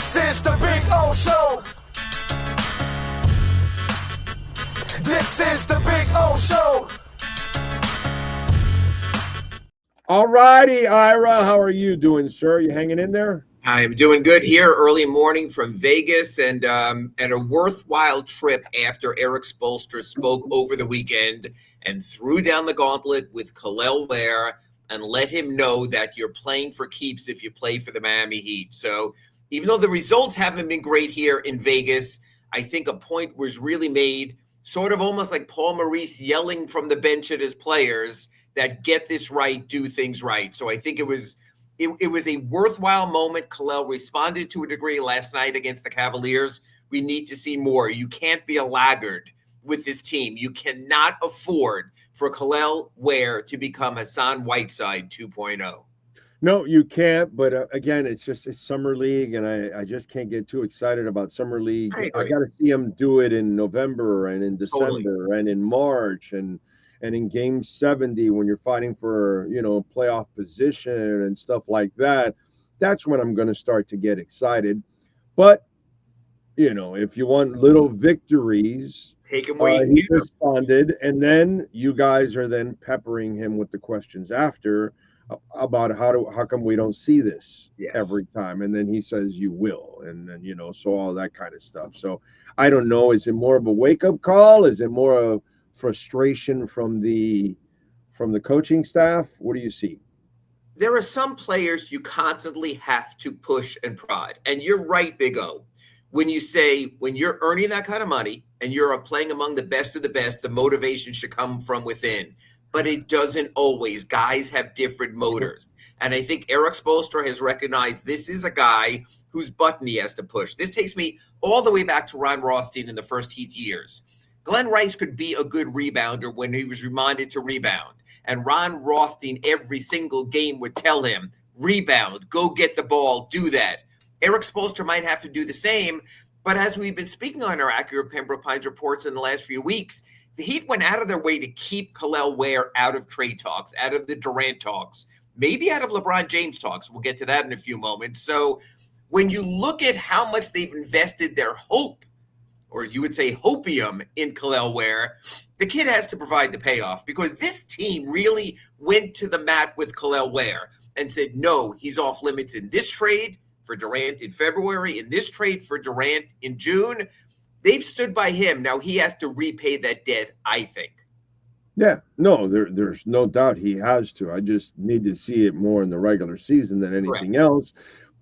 This is the Big O Show. This is the Big O Show. All righty, Ira, how are you doing, sir? You hanging in there? I'm doing good here, early morning from Vegas, and a worthwhile trip after Erik Spoelstra spoke over the weekend and threw down the gauntlet with Kel'el Ware and let him know that you're playing for keeps if you play for the Miami Heat. So even though the results haven't been great here in Vegas, I think a point was really made, sort of almost like Paul Maurice yelling from the bench at his players that get this right, do things right. So I think it was a worthwhile moment. Kel'el responded to a degree last night against the Cavaliers. We need to see more. You can't be a laggard with this team. You cannot afford for Kel'el Ware to become Hassan Whiteside 2.0. No, you can't. But again, it's summer league, and I just can't get too excited about summer league. I got to see him do it in November and in December and in March and in game 70 when you're fighting for, playoff position and stuff like that. That's when I'm going to start to get excited. But, if you want little victories, take him where he responded. And then you guys are then peppering him with the questions after about how come we don't see this every time. And then he says you will. And then, so all that kind of stuff. So I don't know. Is it more of a wake-up call? Is it more of frustration from the coaching staff? What do you see? There are some players you constantly have to push and prod. And you're right, Big O. When you say, when you're earning that kind of money and you're playing among the best of the best, the motivation should come from within. But it doesn't always. Guys have different motors. And I think Erik Spoelstra has recognized this is a guy whose button he has to push. This takes me all the way back to Ron Rothstein in the first Heat years. Glenn Rice could be a good rebounder when he was reminded to rebound. And Ron Rothstein every single game would tell him, rebound, go get the ball, do that. Erik Spoelstra might have to do the same. But as we've been speaking on our Accurate Pembroke Pines reports in the last few weeks, the Heat went out of their way to keep Kel'el Ware out of trade talks, out of the Durant talks, maybe out of LeBron James talks. We'll get to that in a few moments. So when you look at how much they've invested their hope, or as you would say, hopium in Kel'el Ware, the kid has to provide the payoff, because this team really went to the mat with Kel'el Ware and said, no, he's off limits in this trade for Durant in February, in this trade for Durant in June. They've stood by him. Now he has to repay that debt, I think. Yeah, no, there's no doubt he has to. I just need to see it more in the regular season than anything else.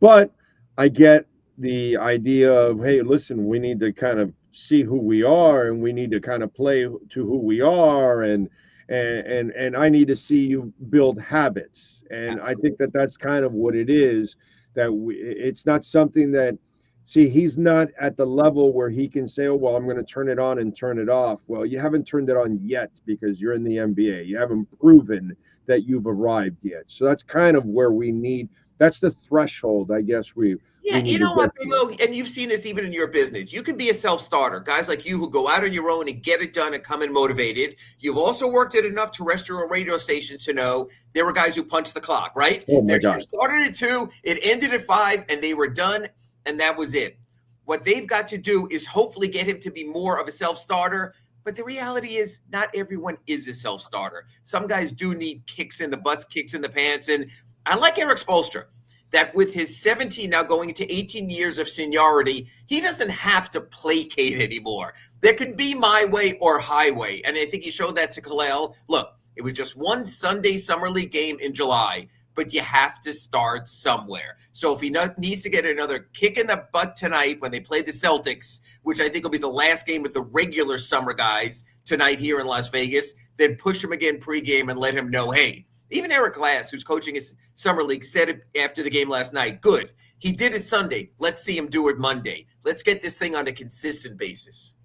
But I get the idea of, hey, listen, we need to kind of see who we are, and we need to kind of play to who we are, and I need to see you build habits. And I think that's kind of what it is, that it's not something that, see, he's not at the level where he can say, oh, well, I'm going to turn it on and turn it off. Well, you haven't turned it on yet because you're in the NBA. You haven't proven that you've arrived yet. So that's kind of where we need, that's the threshold, I guess, you know what, Big O, and you've seen this even in your business. You can be a self-starter. Guys like you who go out on your own and get it done and come in motivated. You've also worked it enough terrestrial radio stations to know there were guys who punched the clock, right? Oh, my God. It started at 2, it ended at 5, and they were done, and that was it. What they've got to do is hopefully get him to be more of a self-starter. But the reality is not everyone is a self-starter. Some guys do need kicks in the butts, kicks in the pants. And I like Erik Spoelstra, that with his 17 now going into 18 years of seniority, he doesn't have to placate anymore. There can be my way or highway. And I think he showed that to Kel'el. Look, it was just one Sunday Summer League game in July, but you have to start somewhere. So if he needs to get another kick in the butt tonight when they play the Celtics, which I think will be the last game with the regular summer guys tonight here in Las Vegas, then push him again pregame and let him know, hey, even Eric Glass, who's coaching his summer league, said it after the game last night. Good. He did it Sunday. Let's see him do it Monday. Let's get this thing on a consistent basis.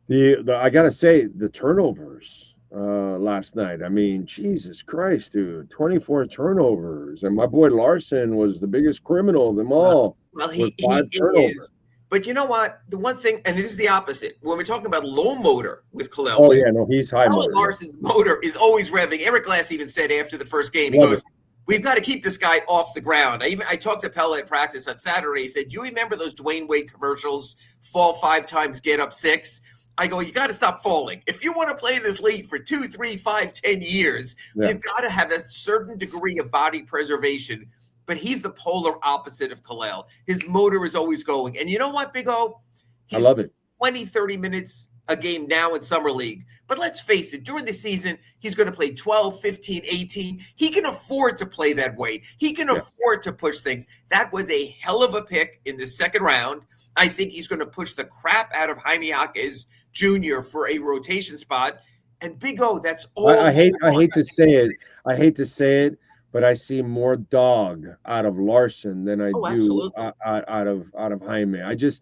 I got to say, the turnovers last night. I mean, Jesus Christ, dude, 24 turnovers. And my boy Larson was the biggest criminal of them all. Well, he is. But you know what? The one thing, and this is the opposite, when we're talking about low motor with Kel'el. Oh, yeah, no, he's high motor. Larson's motor is always revving. Eric Glass even said after the first game, he goes, we've got to keep this guy off the ground. I talked to Pallet at practice on Saturday. He said, "Do you remember those Dwayne Wade commercials? Fall 5 times, get up 6." I go, you got to stop falling. If you want to play this league for 2, 3, 5, 10 years, you've got to have a certain degree of body preservation. But he's the polar opposite of Kel'el. His motor is always going. And you know what, Big O? I love it. 20, 30 minutes a game now in Summer League. But let's face it, during the season, he's going to play 12, 15, 18. He can afford to play that way. He can afford to push things. That was a hell of a pick in the second round. I think he's going to push the crap out of Jaime Jaquez Jr. for a rotation spot. And Big O, that's all. I hate to say it. I hate to say it, but I see more dog out of Larson than I do out of Jaime. I just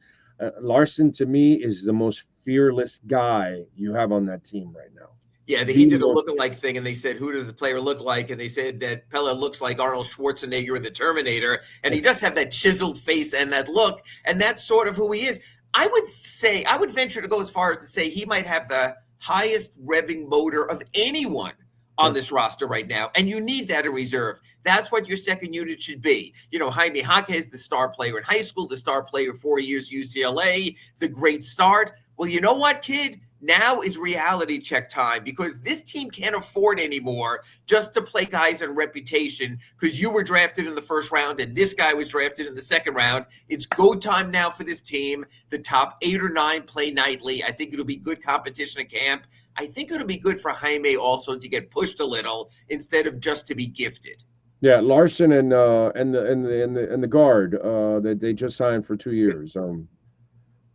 Larson to me is the most fearless guy you have on that team right now. Yeah, he did a lookalike thing, and they said, who does the player look like? And they said that Pallet looks like Arnold Schwarzenegger in The Terminator, and he does have that chiseled face and that look, and that's sort of who he is. I would venture to go as far as to say he might have the highest revving motor of anyone on this roster right now, and you need that in reserve. That's what your second unit should be. You know, Jaime Jaquez, the star player in high school, the star player 4 years UCLA, the great start. Well, you know what, kid? Now is reality check time, because this team can't afford anymore just to play guys on reputation because you were drafted in the first round and this guy was drafted in the second round. It's go time now for this team. The top 8 or 9 play nightly. I think it'll be good competition at camp. I think it'll be good for Jaime also to get pushed a little instead of just to be gifted. Yeah, Larson and the guard that they just signed for 2 years.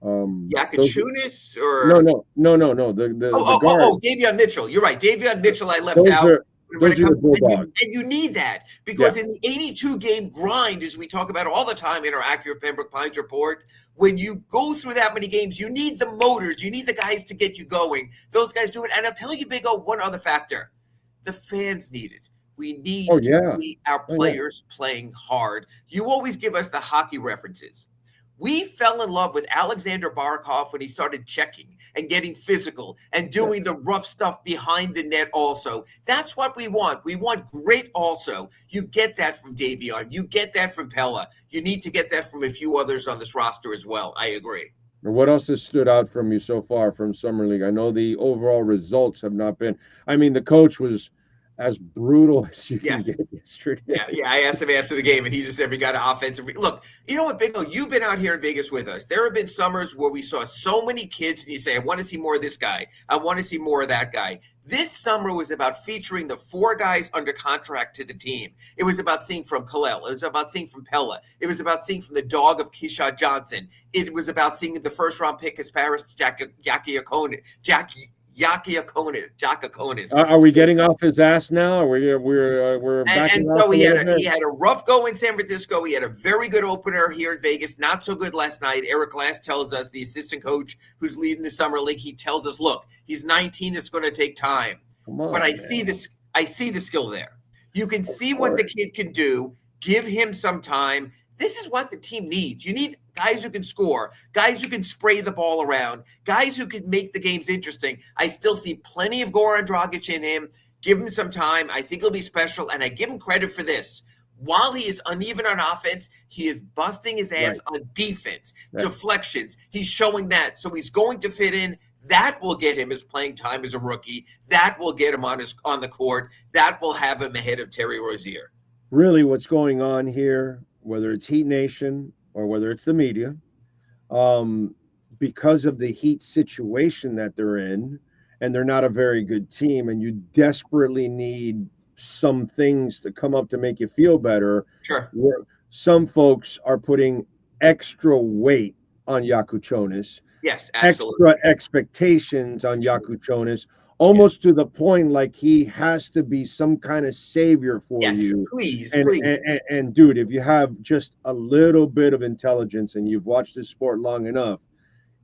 Yakachunas or no. The guard. Davion Mitchell. You're right. Davion Mitchell I left out. And you need that because in the 82-game grind, as we talk about all the time in our Accurate Pembroke Pines report, when you go through that many games, you need the motors. You need the guys to get you going. Those guys do it. And I'll tell you, Big O, one other factor. The fans need it. We need to see our players playing hard. You always give us the hockey references. We fell in love with Alexander Barkov when he started checking and getting physical and doing the rough stuff behind the net also. That's what we want. We want grit also. You get that from Davion. You get that from Pella. You need to get that from a few others on this roster as well. I agree. And what else has stood out from you so far from Summer League? I know the overall results have not been – I mean, the coach was – as brutal as you can get yesterday. Yeah. I asked him after the game, and he just said we got an offensive. Look, you know what, Big O? You've been out here in Vegas with us. There have been summers where we saw so many kids, and you say, I want to see more of this guy. I want to see more of that guy. This summer was about featuring the 4 guys under contract to the team. It was about seeing from Kel'el. It was about seeing from Pella. It was about seeing from the dog of Keyshawn Johnson. It was about seeing the first-round pick as Paris Jackaconis. Are we getting off his ass now? We're backing and so off he had a rough go in San Francisco. He had a very good opener here in Vegas. Not so good last night. Eric Glass tells us, the assistant coach who's leading the summer league, he tells us, look, he's 19. It's going to take time. But I see this. I see the skill there. You can see what the kid can do. Give him some time. This is what the team needs. You need guys who can score, guys who can spray the ball around, guys who can make the games interesting. I still see plenty of Goran Dragic in him. Give him some time. I think he'll be special, and I give him credit for this. While he is uneven on offense, he is busting his ass on defense, deflections. He's showing that. So he's going to fit in. That will get him his playing time as a rookie. That will get him on the court. That will have him ahead of Terry Rozier. Really what's going on here, whether it's Heat Nation or whether it's the media, because of the Heat situation that they're in, and they're not a very good team, and you desperately need some things to come up to make you feel better. Sure. Some folks are putting extra weight on Yakachunas. Yes, absolutely. Extra expectations on Yakachunas. Almost to the point like he has to be some kind of savior for you. Please. And dude, if you have just a little bit of intelligence and you've watched this sport long enough,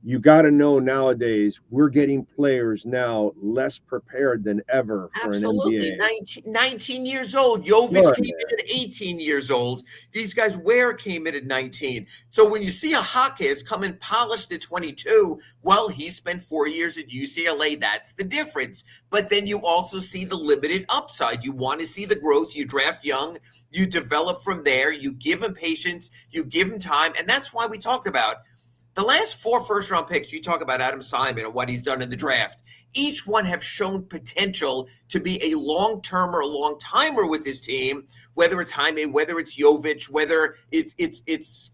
you got to know nowadays we're getting players now less prepared than ever for Absolutely. an NBA. 19 years old. Jovic Sure, came in at 18 years old. These guys, Ware came in at 19. So when you see a Hawkins come in polished at 22, well, he spent 4 years at UCLA. That's the difference. But then you also see the limited upside. You want to see the growth. You draft young. You develop from there. You give him patience. You give him time. And that's why we talked about the last 4 first-round picks. You talk about Adam Simon and what he's done in the draft. Each one have shown potential to be a long-termer, a long-timer with his team, whether it's Jaime, whether it's Jovic, whether it's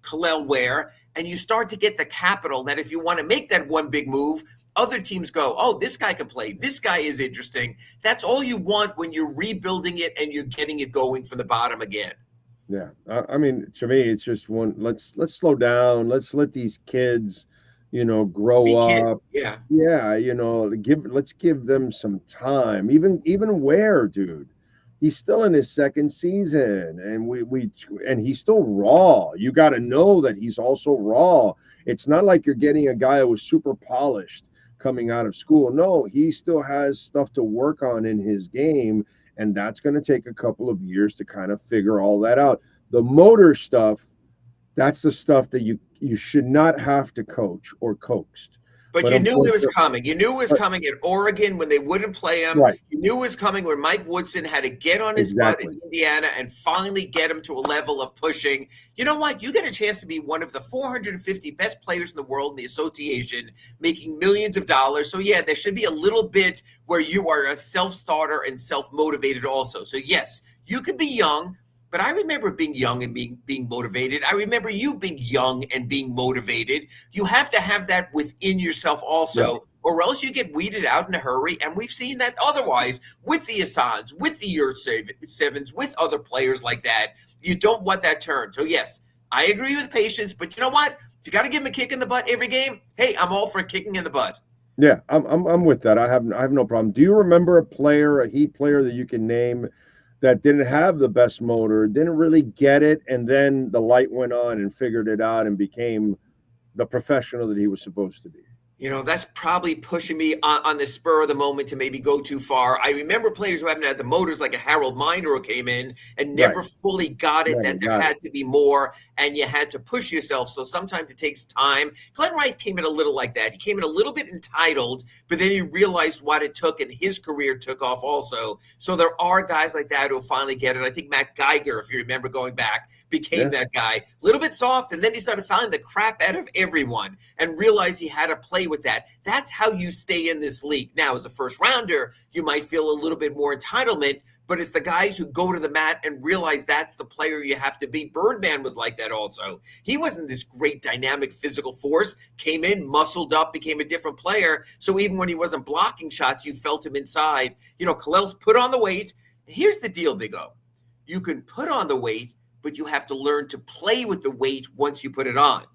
Kel'el Ware, and you start to get the capital that if you want to make that one big move, other teams go, oh, this guy can play. This guy is interesting. That's all you want when you're rebuilding it and you're getting it going from the bottom again. Yeah, I mean, to me, it's just one. Let's slow down. Let's let these kids, grow up. Yeah, let's give them some time. Even Ware, dude, he's still in his second season, and he's still raw. You got to know that he's also raw. It's not like you're getting a guy who was super polished coming out of school. No, he still has stuff to work on in his game. And that's going to take a couple of years to kind of figure all that out. The motor stuff, that's the stuff that you should not have to coach or coaxed. But you knew it was coming. You knew it was coming at Oregon when they wouldn't play him. Right. You knew it was coming when Mike Woodson had to get on his butt in Indiana and finally get him to a level of pushing. You know what? You get a chance to be one of the 450 best players in the world in the association, making millions of dollars. So, yeah, there should be a little bit where you are a self-starter and self-motivated also. So, yes, you could be young. But I remember being young and being motivated. I remember you being young and being motivated. You have to have that within yourself also, or else you get weeded out in a hurry. And we've seen that otherwise with the Assans, with the Sevens, with other players like that. You don't want that turn. So, yes, I agree with patience. But you know what? If you got to give him a kick in the butt every game, hey, I'm all for kicking in the butt. Yeah, I'm with that. I have no problem. Do you remember a Heat player that you can name that didn't have the best motor, didn't really get it, and then the light went on and figured it out and became the professional that he was supposed to be? That's probably pushing me on the spur of the moment to maybe go too far. I remember players who haven't had the motors like a Harold Miner who came in and never fully got it, that there had to be more and you had to push yourself. So sometimes it takes time. Glenn Wright came in a little like that. He came in a little bit entitled, but then he realized what it took and his career took off also. So there are guys like that who finally get it. I think Matt Geiger, if you remember going back, became that guy. A little bit soft, and then he started fouling the crap out of everyone and realized he had to play with that. That's how you stay in this league. Now, as a first rounder, you might feel a little bit more entitlement, but it's the guys who go to the mat and realize that's the player you have to be. Birdman was like that also. He wasn't this great dynamic physical force, came in, muscled up, became a different player. So even when he wasn't blocking shots, you felt him inside. Kel'el's put on the weight. Here's the deal, Big O. You can put on the weight, but you have to learn to play with the weight once you put it on.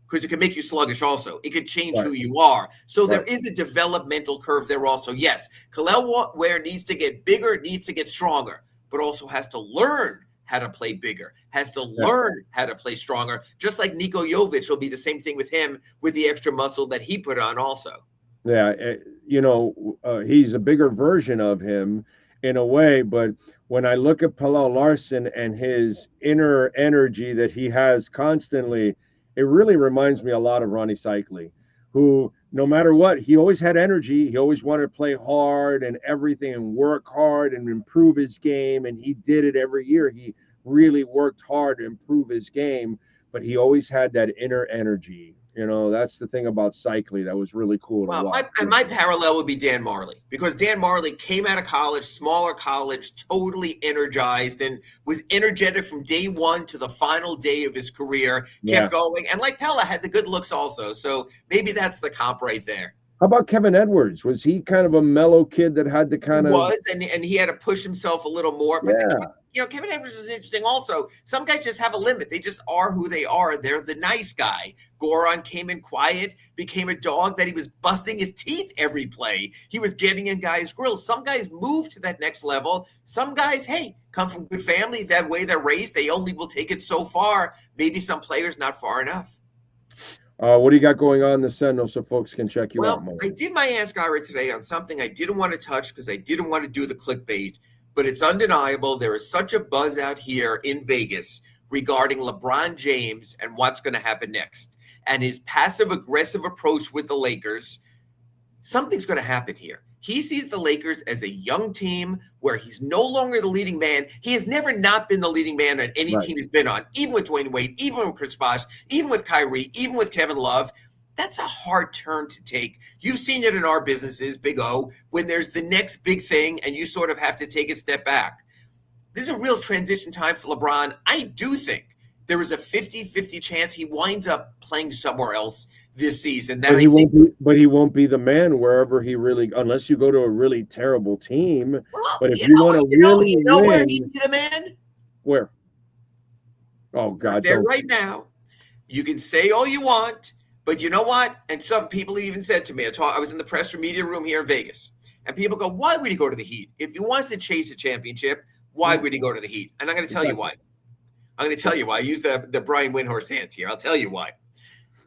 Because it can make you sluggish also. It could change who you are. So there is a developmental curve there also. Yes, Kel'el Ware needs to get bigger, needs to get stronger, but also has to learn how to play bigger, has to learn how to play stronger. Just like Niko Jovic will be the same thing with him with the extra muscle that he put on also. Yeah, he's a bigger version of him in a way, but when I look at Pelle Larsson and his inner energy that he has constantly, it really reminds me a lot of Ronnie Cycli, who no matter what, he always had energy. He always wanted to play hard and everything and work hard and improve his game. And he did it every year. He really worked hard to improve his game, but he always had that inner energy. That's the thing about Cycli that was really cool to watch. My parallel would be Dan Marley, because Dan Marley came out of college, smaller college, totally energized and was energetic from day one to the final day of his career, kept going. And like Pella had the good looks also. So maybe that's the comp right there. How about Kevin Edwards? Was he kind of a mellow kid that had to kind of... He was, and he had to push himself a little more. But Kevin Edwards is interesting also. Some guys just have a limit. They just are who they are. They're the nice guy. Goran came in quiet, became a dog that he was busting his teeth every play. He was getting in guys' grills. Some guys move to that next level. Some guys, come from good family. That way they're raised. They only will take it so far. Maybe some players not far enough. What do you got going on in the Sentinel so folks can check you out more? I did my Ask Ira today on something I didn't want to touch because I didn't want to do the clickbait, but it's undeniable. There is such a buzz out here in Vegas regarding LeBron James and what's going to happen next and his passive-aggressive approach with the Lakers. Something's going to happen here. He sees the Lakers as a young team where he's no longer the leading man. He has never not been the leading man on any team he's been on, even with Dwayne Wade, even with Chris Bosh, even with Kyrie, even with Kevin Love. That's a hard turn to take. You've seen it in our businesses, Big O, when there's the next big thing and you sort of have to take a step back. This is a real transition time for LeBron. I do think there is a 50-50 chance he winds up playing somewhere else this season. But he won't be the man wherever he really, unless you go to a really terrible team. Well, but if you want to really win, where he'd be the man? Where? Oh God! There right now. You can say all you want, but you know what? And some people even said to me, I was in the press or media room here in Vegas, and people go, "Why would he go to the Heat? If he wants to chase a championship, why would he go to the Heat?" And I'm going to tell you why. I'm going to tell you why. I use the Brian Windhorst hands here. I'll tell you why.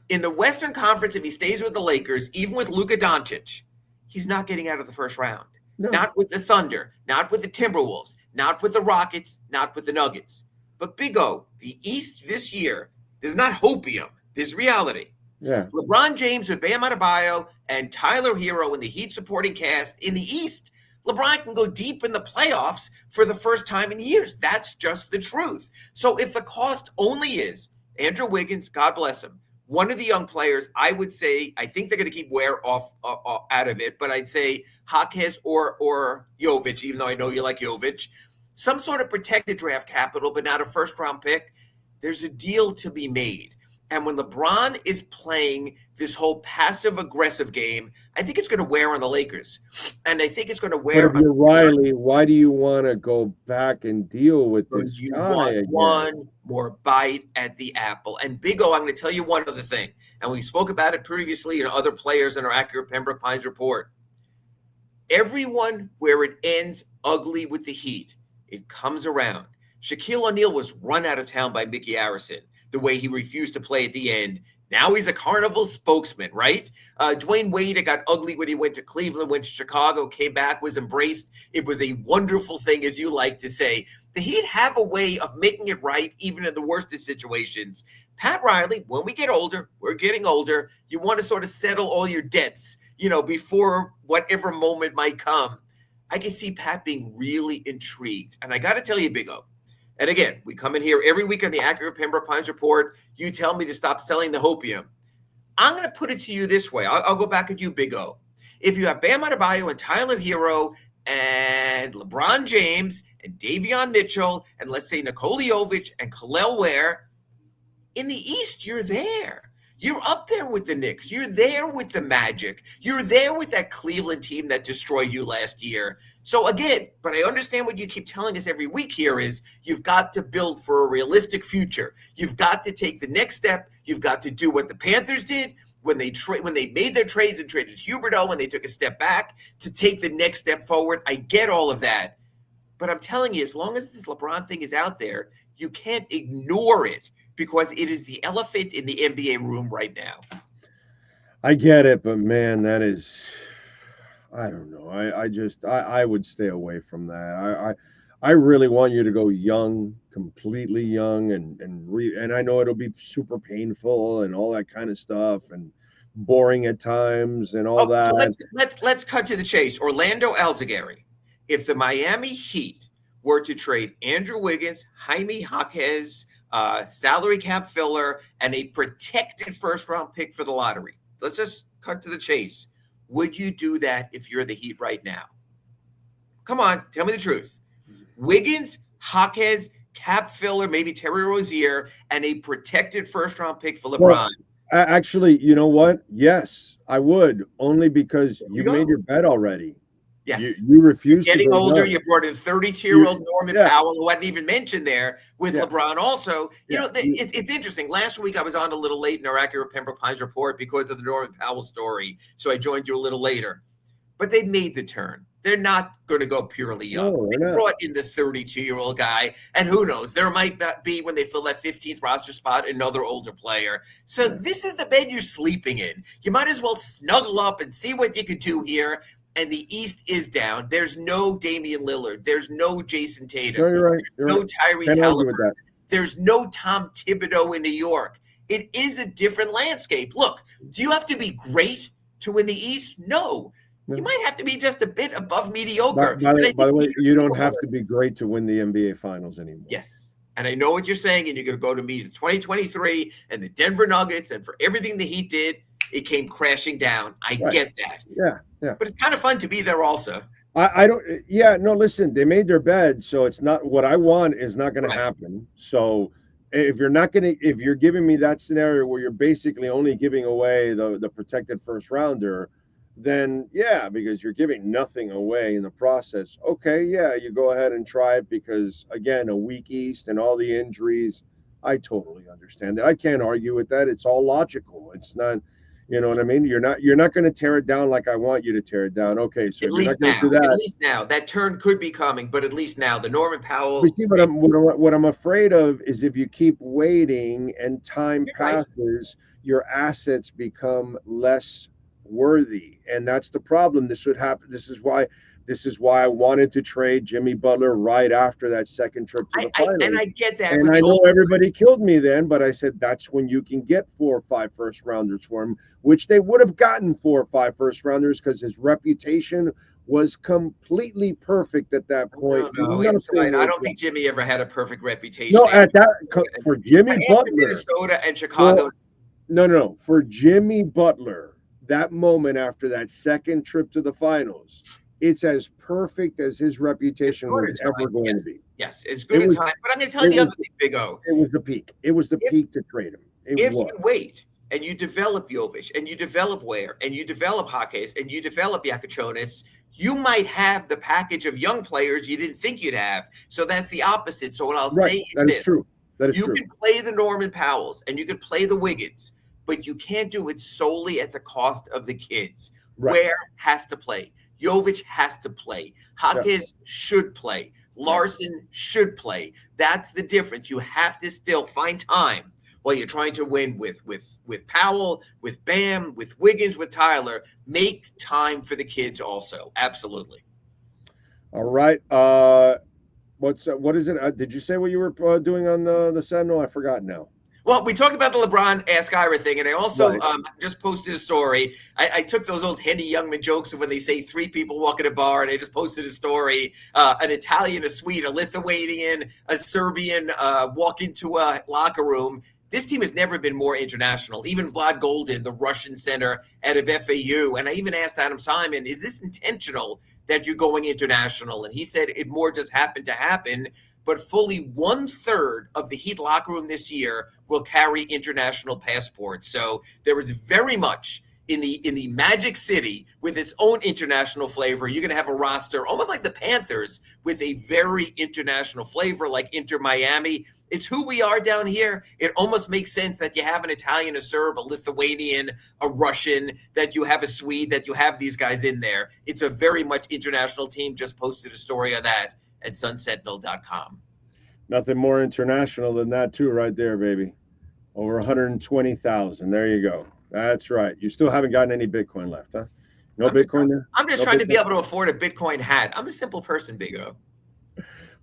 In the Western Conference, if he stays with the Lakers, even with Luka Doncic, he's not getting out of the first round. No. Not with the Thunder, not with the Timberwolves, not with the Rockets, not with the Nuggets. But Big O, the East this year, there's not hopium. There's reality. Yeah. LeBron James with Bam Adebayo and Tyler Hero in the Heat supporting cast in the East, LeBron can go deep in the playoffs for the first time in years. That's just the truth. So if the cost only is Andrew Wiggins, God bless him, one of the young players, I would say, I think they're going to keep Ware off out of it, but I'd say Jaquez or Jovic, even though I know you like Jovic, some sort of protected draft capital, but not a first-round pick. There's a deal to be made. And when LeBron is playing this whole passive-aggressive game, I think it's going to wear on the Lakers. And I think it's going to wear on Riley, why do you want to go back and deal with this guy want again? One more bite at the apple. And Big O, I'm going to tell you one other thing. And we spoke about it previously in other players in our accurate Pembroke Pines report. Everyone where it ends ugly with the Heat, it comes around. Shaquille O'Neal was run out of town by Mickey Arison, the way he refused to play at the end. Now he's a Carnival spokesman, right? Dwayne Wade, it got ugly when he went to Cleveland, went to Chicago, came back, was embraced. It was a wonderful thing, as you like to say. The Heat have a way of making it right, even in the worst of situations. Pat Riley, when we get older, we're getting older, you want to sort of settle all your debts, before whatever moment might come. I can see Pat being really intrigued. And I got to tell you, Big O, and again, we come in here every week on the Accurate Pembroke Pines Report. You tell me to stop selling the hopium. I'm going to put it to you this way. I'll go back at you, Big O. If you have Bam Adebayo and Tyler Hero and LeBron James and Davion Mitchell and let's say Nikola Jovic and Kel'el Ware, in the East, you're there. You're up there with the Knicks. You're there with the Magic. You're there with that Cleveland team that destroyed you last year. So again, but I understand what you keep telling us every week here is you've got to build for a realistic future. You've got to take the next step. You've got to do what the Panthers did when they made their trades and traded Huberdeau when they took a step back to take the next step forward. I get all of that. But I'm telling you, as long as this LeBron thing is out there, you can't ignore it because it is the elephant in the NBA room right now. I get it, but man, that is, I don't know. I would stay away from that. I really want you to go young, completely young, and I know it'll be super painful and all that kind of stuff and boring at times and all that. So let's cut to the chase. Orlando Alzugaray. If the Miami Heat were to trade Andrew Wiggins, Jaime Jaquez, salary cap filler, and a protected first-round pick for the lottery. Let's just cut to the chase. Would you do that if you're the Heat right now? Come on, tell me the truth. Wiggins, Jaquez, cap filler, maybe Terry Rozier, and a protected first-round pick for LeBron. Well, actually, you know what? Yes, I would, only because you made your bet already. Yes. You refused getting to older. young. You brought in 32-year-old Norman Powell, who wasn't even mentioned there with LeBron also. It's interesting. Last week I was on a little late in our Accurate Pembroke Pines report because of the Norman Powell story. So I joined you a little later. But they made the turn. they're not going to go purely young. No, They they're not. brought in the 32-year-old guy, and who knows, there might be, when they fill that 15th roster spot, another older player. So this is the bed you're sleeping in. You might as well snuggle up and see what you could do here. And the East is down. There's no Damian Lillard. There's no Jason Tatum. No, you're right. There's no Tyrese Can't argue with Halliburton. that. There's no Tom Thibodeau in New York. It is a different landscape. Look, do you have to be great to win the East? No. You might have to be just a bit above mediocre. By the way, you don't have to be great to win the NBA Finals anymore. Yes. And I know what you're saying, and you're going to go to me to 2023 and the Denver Nuggets, and for everything the Heat did, it came crashing down. I get that. Yeah. But it's kind of fun to be there also. I don't. Yeah, no. Listen, they made their bed, so it's not what I want is not going to happen. So if you're giving me that scenario where you're basically only giving away the protected first rounder, then yeah, because you're giving nothing away in the process. Okay, yeah, you go ahead and try it because again, a weak East and all the injuries. I totally understand that. I can't argue with that. It's all logical. It's not. You know what I mean? You're not going to tear it down like I want you to tear it down. Okay, so at least now, that turn could be coming, but at least now, the Norman Powell. You see, what I'm afraid of is if you keep waiting and time passes, your assets become less worthy, and that's the problem. This would happen. This is why I wanted to trade Jimmy Butler right after that second trip to the finals. And I get that. And I know everybody killed me then, but I said that's when you can get 4 or 5 first rounders for him, which they would have gotten 4 or 5 first rounders because his reputation was completely perfect at that point. I don't think Jimmy ever had a perfect reputation. No, for Jimmy Butler, Minnesota and Chicago. No, for Jimmy Butler, that moment after that second trip to the finals. It's as perfect as his reputation was ever going to be. Yes, it's good a time. But I'm going to tell you the other thing, Big O. It was the peak. It was the peak to trade him. If you wait and you develop Jovic and you develop Ware and you develop Jaques and you develop Yakachonis, you might have the package of young players you didn't think you'd have. So that's the opposite. So what I'll say is this. True. That is true. You can play the Norman Powells and you can play the Wiggins, but you can't do it solely at the cost of the kids. Ware has to play. Jovic has to play. Jaques should play. Larson should play. That's the difference. You have to still find time while you're trying to win with Powell, with Bam, with Wiggins, with Tyler. Make time for the kids also. Absolutely. All right. What is it? Did you say what you were doing on the Sentinel? I forgot now. Well, we talked about the LeBron Ask Ira thing, and I also just posted a story. I took those old Henny Youngman jokes of when they say 3 people walk in a bar, and I just posted a story. An Italian, a Swede, a Lithuanian, a Serbian walk into a locker room. This team has never been more international. Even Vlad Golden, the Russian center out of FAU. And I even asked Adam Simon, is this intentional that you're going international? And he said it more just happened to happen. But fully 1/3 of the Heat locker room this year will carry international passports. So there is very much in the Magic City with its own international flavor. You're going to have a roster almost like the Panthers with a very international flavor like InterMiami. It's who we are down here. It almost makes sense that you have an Italian, a Serb, a Lithuanian, a Russian, that you have a Swede, that you have these guys in there. It's a very much international team. Just posted a story on that at sunsentinel.com. Nothing more international than that too, right there, baby. Over 120,000. There you go. That's right. You still haven't gotten any Bitcoin left, huh? No Bitcoin there? I'm just trying to be able to afford a Bitcoin hat. I'm a simple person, Big O.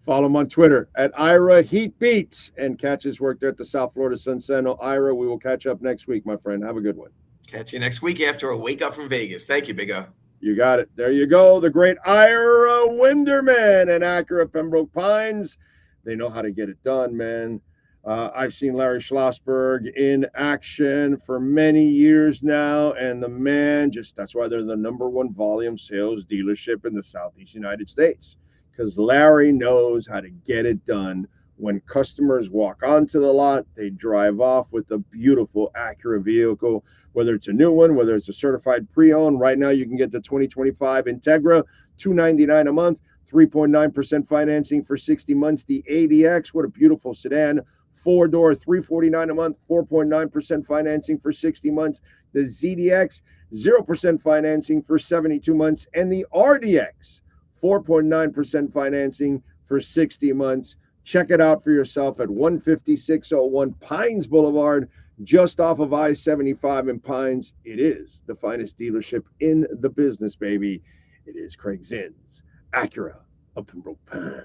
Follow him on Twitter at Ira Heat Beats and catch his work there at the South Florida Sun Sentinel. Ira, we will catch up next week, my friend. Have a good one. Catch you next week after a wake up from Vegas. Thank you, Big O. You got it. There you go. The great Ira Winderman and Acura Pembroke Pines. They know how to get it done, man. I've seen Larry Schlossberg in action for many years now, and the man that's why they're the #1 volume sales dealership in the Southeast United States, because Larry knows how to get it done. When customers walk onto the lot, they drive off with a beautiful Acura vehicle, whether it's a new one, whether it's a certified pre-owned. Right now, you can get the 2025 Integra, $299 a month, 3.9% financing for 60 months. The ADX, what a beautiful sedan, 4-door, $349 a month, 4.9% financing for 60 months. The ZDX, 0% financing for 72 months. And the RDX, 4.9% financing for 60 months. Check it out for yourself at 15601 Pines Boulevard, just off of I-75 in Pines. It is the finest dealership in the business, baby. It is Craig Zinn's Acura of Pembroke Pines.